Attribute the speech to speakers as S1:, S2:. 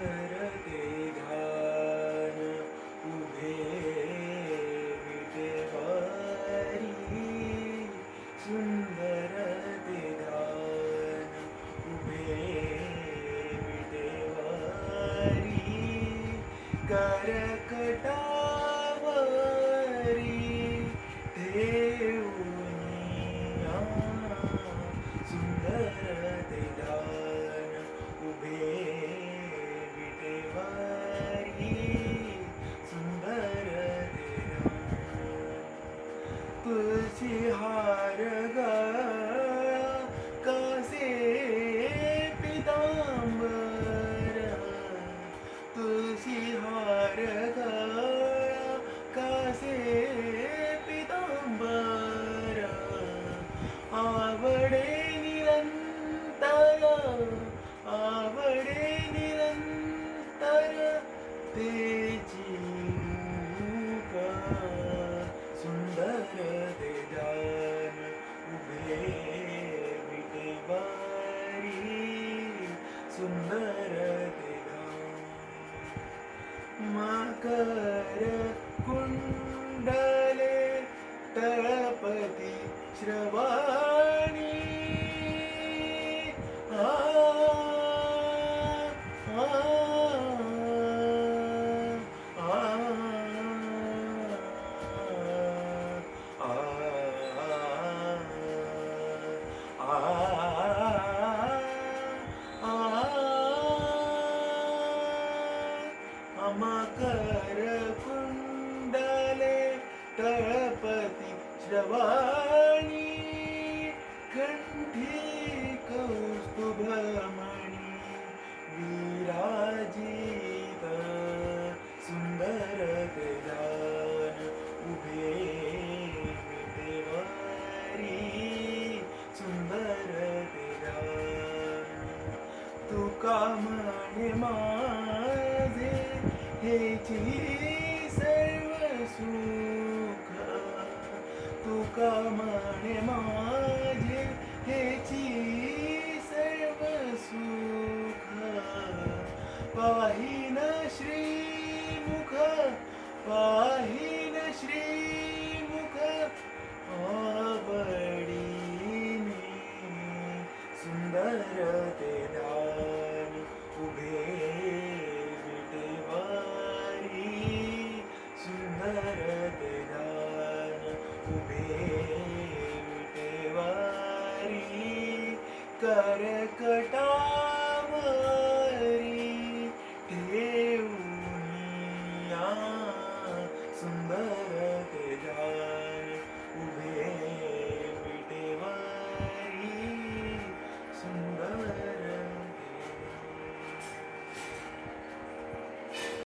S1: करते ध्यान उभे विटेवारी सुंदर ते ध्यान उभे विटेवारी करकटावरी ठेवूनिया सुंदर ते ध्यान उभे विटेवारी सुंदर ते ध्यान तुळशी हार गळा कासे पितांबर तुळशी हार गळा कासे पितांबर आवडे निरंतर आवडे निरंतर तेची रूप सुंदर ते ध्यान उभे विटेवारी सुंदर ते ध्यान मकर कुंडले तळपती श्रवाणी आ, आ, आ, मकर कुंडले तळपती श्रवाणी कंठी कौस्तुभमणी विराजित सुंदर ते ध्यान उभे विटेवारी सुंदर ते ध्यान तुका म्हणे माझे हेची सर्व सुख तुका म्हणे माझे हेची सर्व सुख पाहिन श्रीमुख पाहिन श्रीमुख आवडीने सुंदर ते ध्यान उभे विटेवारी सुंदर ते ध्यान उभे विटेवारी करकटावरी ठेवूनिया सुंदर ते ध्यान उभे विटेवारी सुंदर